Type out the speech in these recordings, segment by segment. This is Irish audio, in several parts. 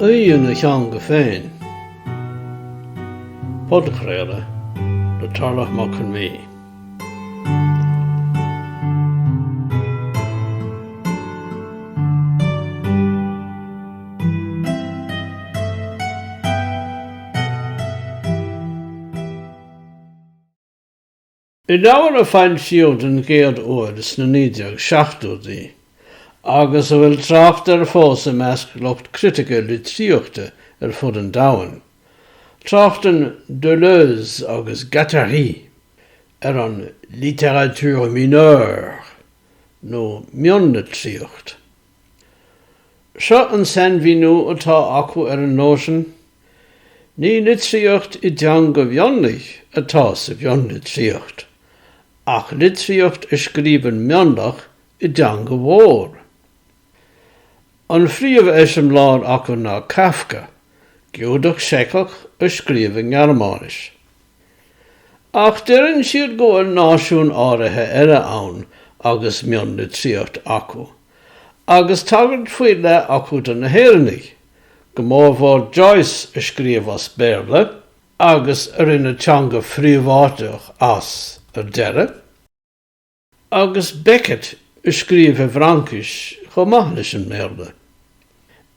Bhíonn na teanga féin. Podchraoladh le Torlach má mí. I leabhar a féin siúd an géad uair is na 1970 agus a bhfuil trácht ar fós a measc lucht criticeoirte ar fud an domhain. Tráchtan Deleuze agus Guattari ar an littérature mineure nó mhionlitríocht. Seo an senmhíniú atá acu ar an nóisian, ní litríocht I teanga mhionlaigh atá sa mhionlitríocht, ach litríocht a scríbhneoir mionlaigh I teanga mhór. An phríomh eisem lár acu ná Kafka, geodach seicach a scríbhneoir Ghearmáinis. Ach deireann siad go bhfuil náisiún áirithe ar a ann agus mionlitríocht acu, agus tagart faoi le acu don na hÉireannaigh, go mór bhór Joyce a scríomh as béarla, agus ar ina teanga phríomháideach as ar deireadh, agus Beckett a scríomh bhFraincis chomh maith leis an méarla.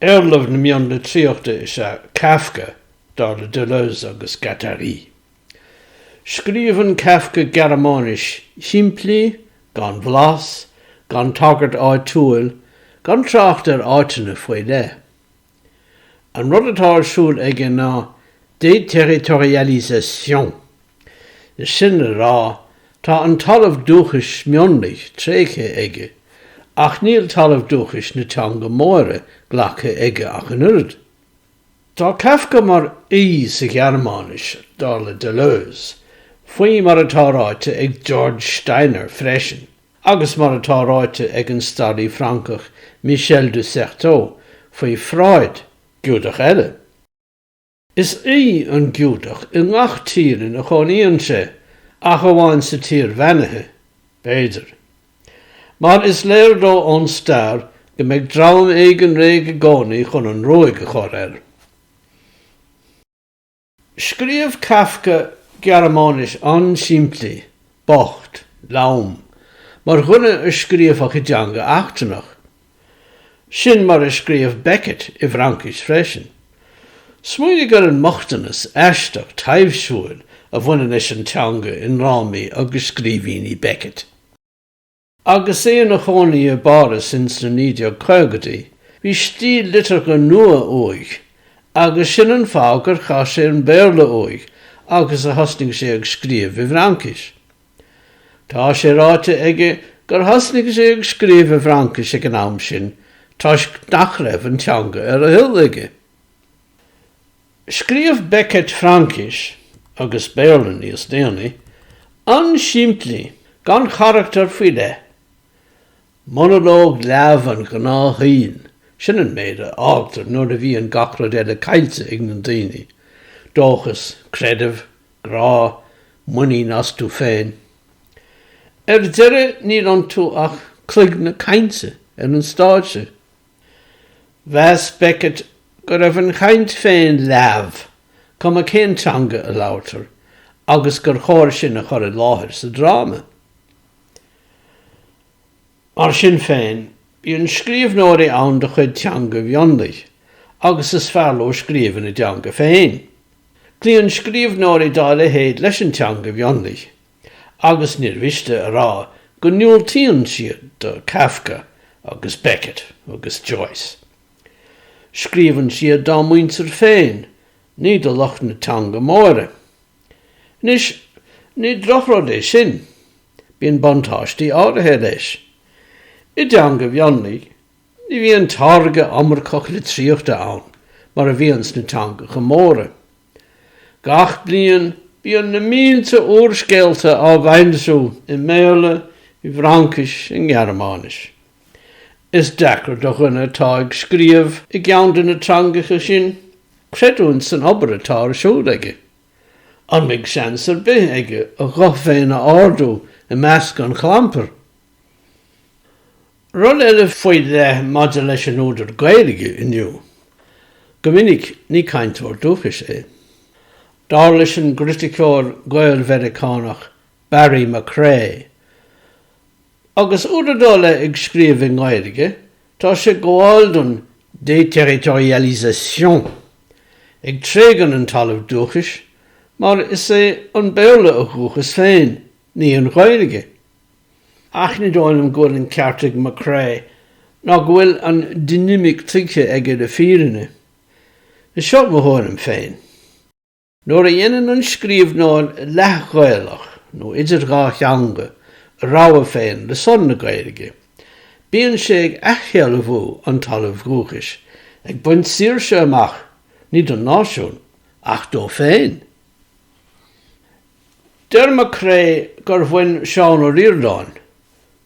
Airlamh na mionlitríochta is a Kafka, dar le Deleuze agus Guattari. Scríobhann Kafka Ghearmáinis shimplí, gan bhlas, gan tagart áit túil, gan trácht ar áitina faoi le. An rud atá arsúil ige ná déterritorialisation. Is sin rá, tá an talamh dhúchais mionlaigh trécha ige, ach níl talamh dhúchais na teanga móra ghlacha ige ach an uird. Tá Kafka mar sa Ghearmáinis dar le Deleuze, faoi mar atá ráite ag George Steiner freisin, agus mar atá ráite ag an stadaí Francach Michel de Certeau faoi Freud, giúdach eile. Is an giúdach I ngach tírin a choníonn sé, ach amháin sa tír bheanathe, béidir. Mar is léir dó ón stair go mbeidh drám éig an réig a gcónaí chun an róig a chur air. Scríobh Kafka Ghearmáinis an shimplí, bocht, laum, mar chunne a scríomhach I teanga achtanach. Sin mar a scríomh Beckett I bhFraincis freisin. Smuoinnig ar an mochtanas aisteach taobhsúil a bhaineann leis an teanga in rámaí agus scríbhín I Beckett. Agus na chónaí a bara since na 1950, bhí stíl litircha nua óig, agus sin an fág gur cha sé an béarla óig, agus a hasnig sé ag scríomh bhFraincis. Tá sé ráite ige gur hasnig sé ag scríomh bhFraincis ag an am sin, toisc nach raibh an teanga ar a hill ige. Scríomh Beckett Fraincis, agus béarla níos déanaí, an shimplí, gan charachtar faoi le. Monolog leabhar go ná haon, sin an méide ágtar nuair a bhí an gachrad eile caillte ag na daoine, dóchas, creidimh, grá, muí nas tú féin. Ar deireadh níl an tú ach cloig na cainte ar an stáidse. Bheas Beckett go raibh an caint féin leabh, cum a cén teanga a labhartar, agus gur chóir sin a chur I láthair sa dráma. Mar sin féin, bí an scríbhneoir ann de chuid teanga mhionlaigh, agus is fearr ó scríobhann I teanga féin. Clí an scríbhneoir dá le héad leis an teanga mhionlaigh, agus níor mhiste a rá go niúltaíonn siad do Kafka agus Beckett agus Joyce. Scríobhann siad dá muintir féin, ní do lucht na teanga móra. Nis, ní drochród é sin, bíonn bontáistí áirithe leis. I teanga mhionlaigh, ní bhíonn táirge amarcach litríochta ann, mar a bhíonn na teanga móra. Gach bliain bíonn na mílte uorscéalta á bhaindsú I méarla, I bhFraincis, in Ghearmáinis. Is deacair do chunne tá ag scríomh I gceann na teangacha sin, creidún san obair atá arsúil aige. An mbeidh seans ar bith aige a gach féin a ardú I measc an chlamper. Rud eile faoi le maidir leis an údar Ghaeilge inniu. Go minic ní cainteoir dhúchais é. Dar leis an criticeoir Ghaeilge Barry McCrea. Agus údardála ag scríobh in Ghaeilge, tá sé gabháil don déterritorialisation. Ag trégan an talamh dhúchais, mar is é an béle a dhúchas féin, ní an Ghaeilge. Ach ní dóilm go an ceartaigh McCrea, ná go bhfuil an dynamic tuiche ag de fírinne. Is seo mhór féin. Nuair a dhéanann an scríbhneoir leabhar, nó idir gá teanga, raibh féin le son na Ghaeilge. Bíonn sé ag aithcheall bhú an talamh dhúchais, ag buint saoirse amach, ní don náisiún, ach dó féin. Der McCrea gur bhain Seán Ó Ríordáin,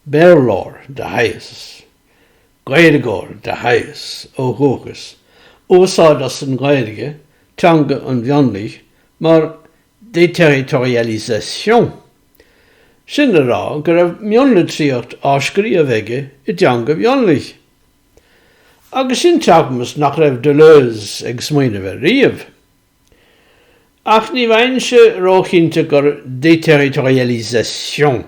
Béarlóir de Haas, Ghaeilgeoir de Haas ó dhúchas, úsáid as an Ghaeilge, teanga an mhionlaigh, mar déterritorialisation. Sin rá gur raibh mhionlitríocht scríomh aige I teanga mionlaigh. Agus sin teagmas nach raibh Deleuze ag smaoine bheith riamh. Ach ní bhain se róchínte gur déterritorialisation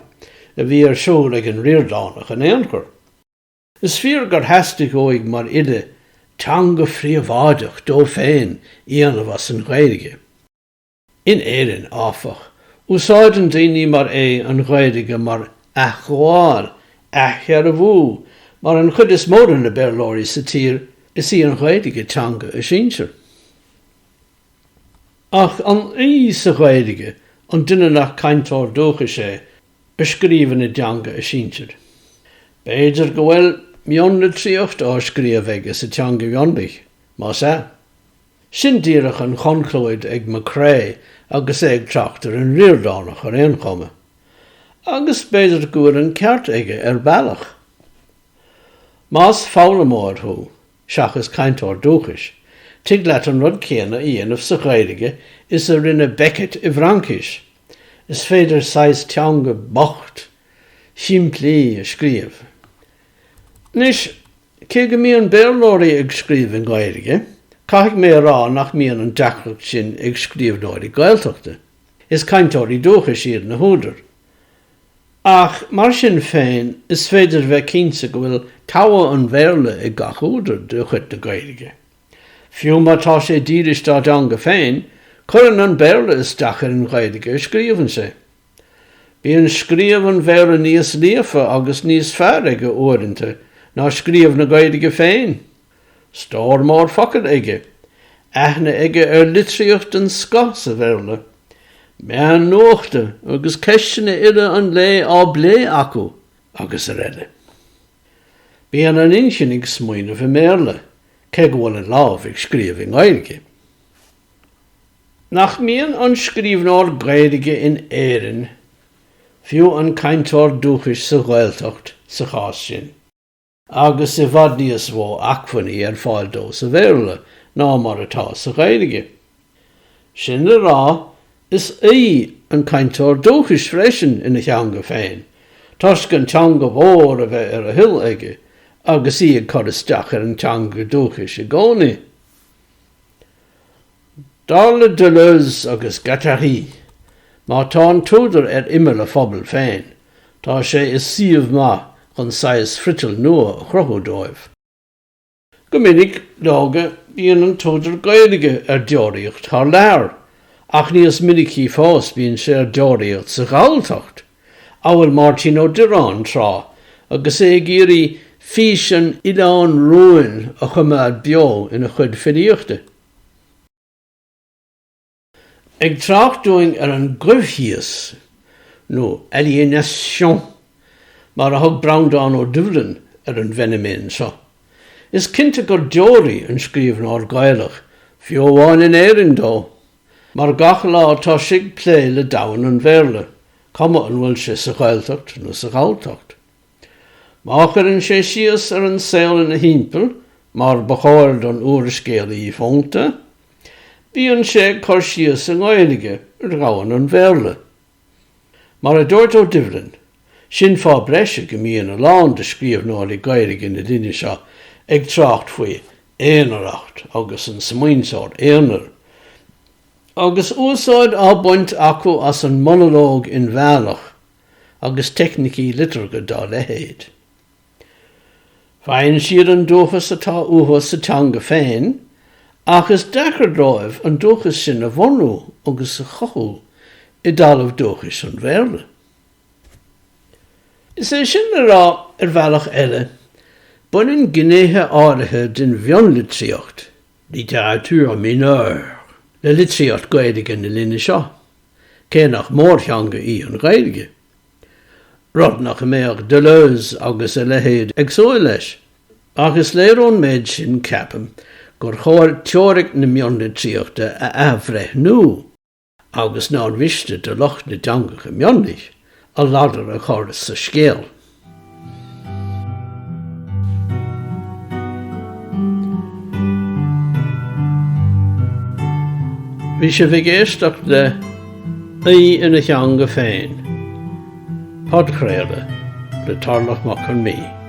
a bhí ar siúil ag an Ríordáin an éonchor. Is fíor gur heasta óig mar ide teanga phríomháideach dó féin íanamh as an Ghaeilge. In éireann áfach, úsáid an daoine mar é an Ghaeilge mar achmháil, aithchear bhú, mar an chud is mór na Béarlóirí sa tír is í an Ghaeilge teanga a sínsir. Ach an sa Ghaeilge, an duine nach cainteoir dhúchais é, a scríomhann na teanga a sínsir. B'éidir go bhfuil mhionlitríocht scríomh aige sa teanga mionlaigh, más é. Sin díreach an chonchloid ag McCrea agus ag traachtar an Ríordáin ar éonchama. Agus b'éidir go bhfuil an ceart aige bailach. Más fála mór thú, seachas cainteoir dhúchais, tuig leat an rud céanna dhéanamh sa Ghaeilge is a rinne Beckett bhFraincis. Is féidir sais teanga bocht, siimplí a scríomh. Nis, cé go mbíonn Béarlóirí ag scríomh in Ghaeilge, caithfidh mé rá nach mbíonn an deachracht sin ag scríbhneoirí Gaeltachta. Is cainteoirí dhúchais iad na húdar. Ach, mar sin féin, is féidir bheith cinnte go bhfuil cabhadh an bhéarla ag gach údar de chuid na Ghaeilge. Fiú mar tá sé dírishtá teanga féin, churann an béarla is dachar an Ghaeilge a scríobhann sé. Bíonn scríomh an bhéarla níos líofa agus níos fearr aige uaireanta ná scríomh na Ghaeilge féin. Stór mór focail aige, aithne aige litríocht an sco sa bhéarla. Meán nuachta agus ceistena ide an lé á blé acu agus a réile. Bíonn an insin ag smaoineh i méarla, cé go bhfuil an lámh ag scríomh in Ghaeilge. Nach mbíonn an scríbhneoir Ghaeilge in éireann, fiú an cainteoir dhúchais sa Ghaeltacht sa chás sin. Agus I bhfad níos mhó acmhainní ar fáil dó sa bhéarla ná mar atá sa Ghaeilge. Sin le rá is an cainteoir dhúchais freisin ina teanga féin. Toisc an teanga mhór a bheith ar a hill aige, agus ag cur isteach ar an teanga dhúchais I gcónaí. Dála Deleuze agus Guattari, má tá an túdar ar imime le phobal féin, tá sé is siomh maith chun sais fritil nua a chruthúdóibh. Go minic lága bíonn an túdar Ghaeilge ar deoraíocht thar leabhar, ach níos minicí fós bíonn sé ar deoraíocht sa Ghaeltacht. Ábhfuil Martino Deireann trá, agus é géirí fís an Ileán ruúin a chuimeád beo ina chuid finíochta. Ag tráchtúing ar an gcuimhthíos, nó aliénation, mar a thug Breandán Ó Doibhlin ar an bheiniméan seo. Is cinnte gur deoraí an scríbhneoir Ghaeilge, fiú amháin in éireann dó, mar gach lá tá sig plé le dabhainn an bhéarla, cuma an bhfuil sé sa Ghaeltacht nó sa Ghaeltacht. Mácharann sé síos ar an saoil ina thimpeall, mar ba chóir don uairiscéalaí fónta, bíonn sé cur síos an Ghaeilge ar gabhainn an bhéarla. Mar a dúirt Ó Doibhlin, sin fá breise go mbíonn a lán de scríbhneoirí Ghaeilge na duine seo ag trácht faoi éanareacht agus an smaoinseáid éanar. Agus úsáid á buint acu as an monológ in bhealach agus technicí liturga dá lehéad. Féin siad an dúchas atá uthas sa teanga féin, agus dechar ráibh an dúchas sin a bhonú agus a chothú I dalamh dúchais an bhéarla. Is é sin rá bhealach eile, buinn gnéithe áirithe den mhionlitríocht, literature mineure, le litríocht Ghaeilge na linne seo, cé nach mhór theanga an Ghaeilge. Rud nach méach Deleuze agus a lehéad ag sóil leis, agus léirún méid sin ceapam gur chóir teoiric na mionlitríochta a bhFraincis agus ná bhiste de loch na teanga go mionlaigh a ladar a choras sa scéal. Bhí sé bhigéisteach le ina teanga féin, Podchraoladh le Torlach mac an mí.